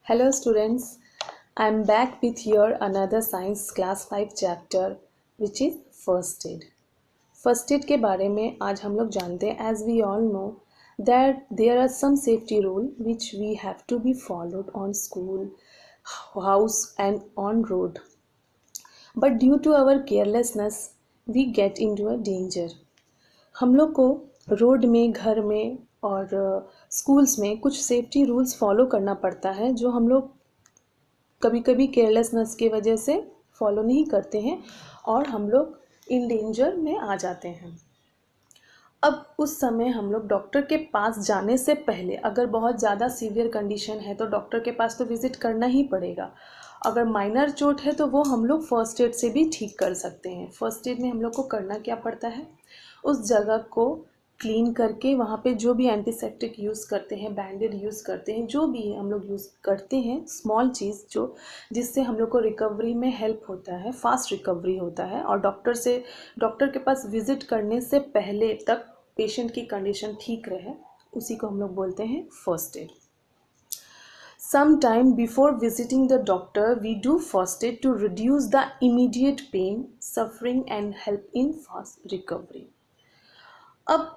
Hello students, I am back with your another science class 5 chapter which is first aid. First aid के बारे में आज हम लोग जानते हैं as we all know that there are some safety rule which we have to be followed on school, house and on road. But due to our carelessness we get into a danger. हम लोग को road में, घर में और schools में कुछ safety rules follow करना पड़ता है जो हम लोग कभी कभी केयरलेसनेस की वजह से फॉलो नहीं करते हैं और हम लोग इन डेंजर में आ जाते हैं। अब उस समय हम लोग डॉक्टर के पास जाने से पहले अगर बहुत ज़्यादा सीवियर कंडीशन है तो डॉक्टर के पास तो विज़िट करना ही पड़ेगा। अगर माइनर चोट है तो वो हम लोग फर्स्ट एड से भी ठीक कर सकते हैं। फर्स्ट एड में हम लोग को करना क्या पड़ता है, उस जगह को क्लीन करके वहाँ पे जो भी एंटीसेप्टिक यूज़ करते हैं, बैंडेड यूज़ करते हैं, जो भी हम लोग यूज़ करते हैं स्मॉल चीज़ जो जिससे हम लोग को रिकवरी में हेल्प होता है, फास्ट रिकवरी होता है और डॉक्टर के पास विज़िट करने से पहले तक पेशेंट की कंडीशन ठीक रहे, उसी को हम लोग बोलते हैं first aid. Some time before visiting the doctor, we do first aid to reduce the immediate pain, suffering and help in fast recovery. अब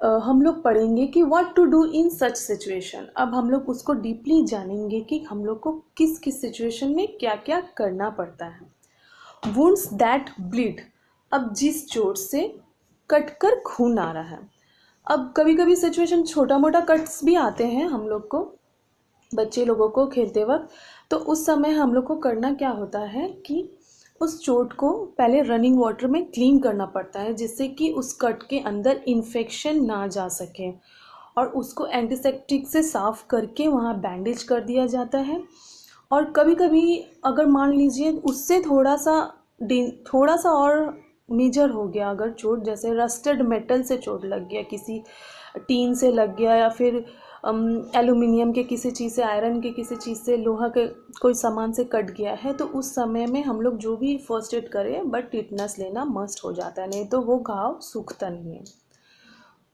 हम लोग पढ़ेंगे कि what to do in such situation. अब हम लोग उसको डीपली जानेंगे कि हम लोग को किस किस सिचुएशन में क्या क्या करना पड़ता है। वुंड्स दैट ब्लीड, अब जिस चोट से कट कर खून आ रहा है। अब कभी कभी सिचुएशन छोटा मोटा कट्स भी आते हैं हम लोग को, बच्चे लोगों को खेलते वक्त, तो उस समय हम लोग को करना क्या होता है कि उस चोट को पहले रनिंग वाटर में क्लीन करना पड़ता है जिससे कि उस कट के अंदर इन्फेक्शन ना जा सके और उसको एंटीसेप्टिक से साफ़ करके वहाँ बैंडेज कर दिया जाता है। और कभी कभी अगर मान लीजिए उससे थोड़ा सा और मेजर हो गया, अगर चोट जैसे रस्टेड मेटल से चोट लग गया, किसी टीन से लग गया या फिर एल्यूमिनियम के किसी चीज़ से, आयरन के किसी चीज़ से, लोहा के कोई सामान से कट गया है, तो उस समय में हम लोग जो भी फर्स्ट एड करें बट टिटनेस लेना मस्ट हो जाता है, नहीं तो वो घाव सूखता नहीं है।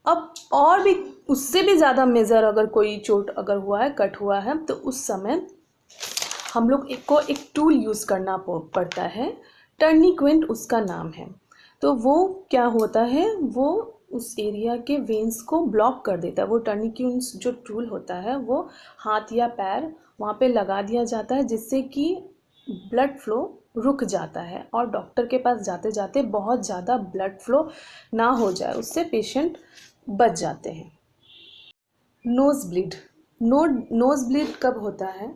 अब और भी उससे भी ज़्यादा मेजर अगर कोई चोट अगर हुआ है, कट हुआ है, तो उस समय हम लोग एक टूल यूज़ करना पड़ता है, टर्निक्वेंट उसका नाम है। तो वो क्या होता है, वो उस एरिया के वेंस को ब्लॉक कर देता है। वो टर्निक्वेंट जो टूल होता है वो हाथ या पैर वहाँ पे लगा दिया जाता है जिससे कि ब्लड फ्लो रुक जाता है और डॉक्टर के पास जाते जाते बहुत ज़्यादा ब्लड फ्लो ना हो जाए, उससे पेशेंट बच जाते हैं। नोज़ ब्लीड, नोज़ ब्लीड कब होता है,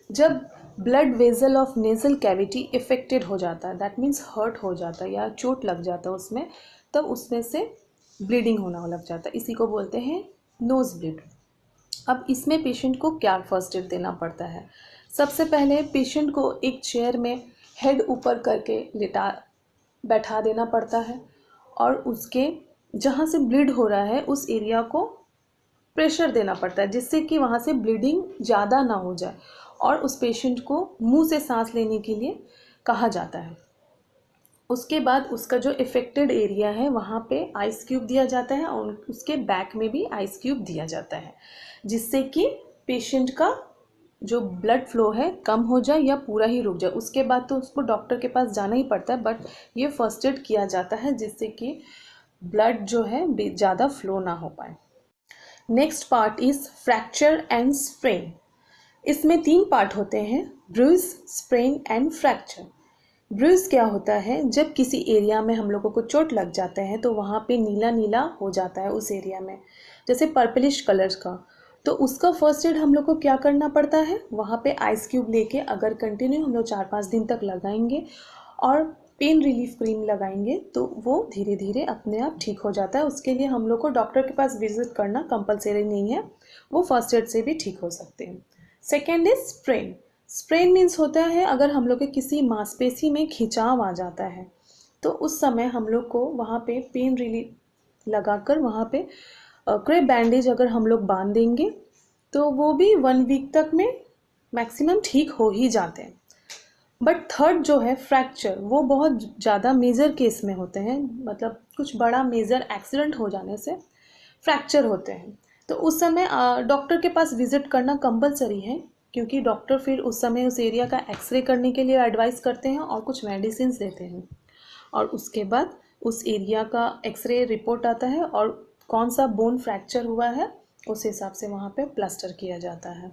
जब blood vessel of nasal cavity affected हो जाता है, दैट मीन्स हर्ट हो जाता है या चोट लग जाता है उसमें, तब उसमें से ब्लीडिंग होना लग जाता है, इसी को बोलते हैं नोज़ ब्लीड। अब इसमें पेशेंट को क्या फर्स्ट एड देना पड़ता है। सबसे पहले पेशेंट को एक चेयर में हेड ऊपर करके बैठा देना पड़ता है और उसके जहाँ से ब्लीड हो रहा है उस एरिया को प्रेशर देना पड़ता है जिससे कि वहाँ से ब्लीडिंग ज़्यादा ना हो जाए और उस पेशेंट को मुंह से सांस लेने के लिए कहा जाता है। उसके बाद उसका जो इफ़ेक्टेड एरिया है वहाँ पे आइस क्यूब दिया जाता है और उसके बैक में भी आइस क्यूब दिया जाता है जिससे कि पेशेंट का जो ब्लड फ्लो है कम हो जाए या पूरा ही रुक जाए। उसके बाद तो उसको डॉक्टर के पास जाना ही पड़ता है, बट ये फर्स्ट एड किया जाता है जिससे कि ब्लड जो है ज़्यादा फ्लो ना हो पाए। Next part is fracture and sprain. इसमें 3 पार्ट होते हैं, bruise, sprain and fracture. Bruise क्या होता है, जब किसी एरिया में हम लोगों को चोट लग जाते हैं तो वहाँ पे नीला नीला हो जाता है उस एरिया में, जैसे पर्पलिश कलर का, तो उसका फर्स्ट एड हम लोग को क्या करना पड़ता है, वहाँ पे आइस क्यूब लेके अगर कंटिन्यू हम लोग 4-5 दिन तक लगाएंगे और पेन रिलीफ क्रीम लगाएंगे तो वो धीरे धीरे अपने आप ठीक हो जाता है। उसके लिए हम लोग को डॉक्टर के पास विजिट करना कंपलसरी नहीं है, वो फर्स्ट एड से भी ठीक हो सकते हैं। Second is sprain. Sprain means होता है अगर हम लोग के किसी मांसपेशी में खिंचाव आ जाता है तो उस समय हम लोग को वहाँ पे पेन रिलीफ लगाकर वहाँ पे क्रेप बैंडेज अगर हम लोग बांध देंगे तो वो भी 1 वीक तक में मैक्सिमम ठीक हो ही जाते हैं। बट थर्ड जो है फ्रैक्चर, वो बहुत ज़्यादा मेजर केस में होते हैं, मतलब कुछ बड़ा मेजर एक्सीडेंट हो जाने से फ्रैक्चर होते हैं, तो उस समय डॉक्टर के पास विजिट करना कंपलसरी है क्योंकि डॉक्टर फिर उस समय उस एरिया का एक्सरे करने के लिए एडवाइस करते हैं और कुछ मेडिसिन देते हैं, और उसके बाद उस एरिया का एक्सरे रिपोर्ट आता है और कौन सा बोन फ्रैक्चर हुआ है उस हिसाब से वहाँ पे प्लास्टर किया जाता है।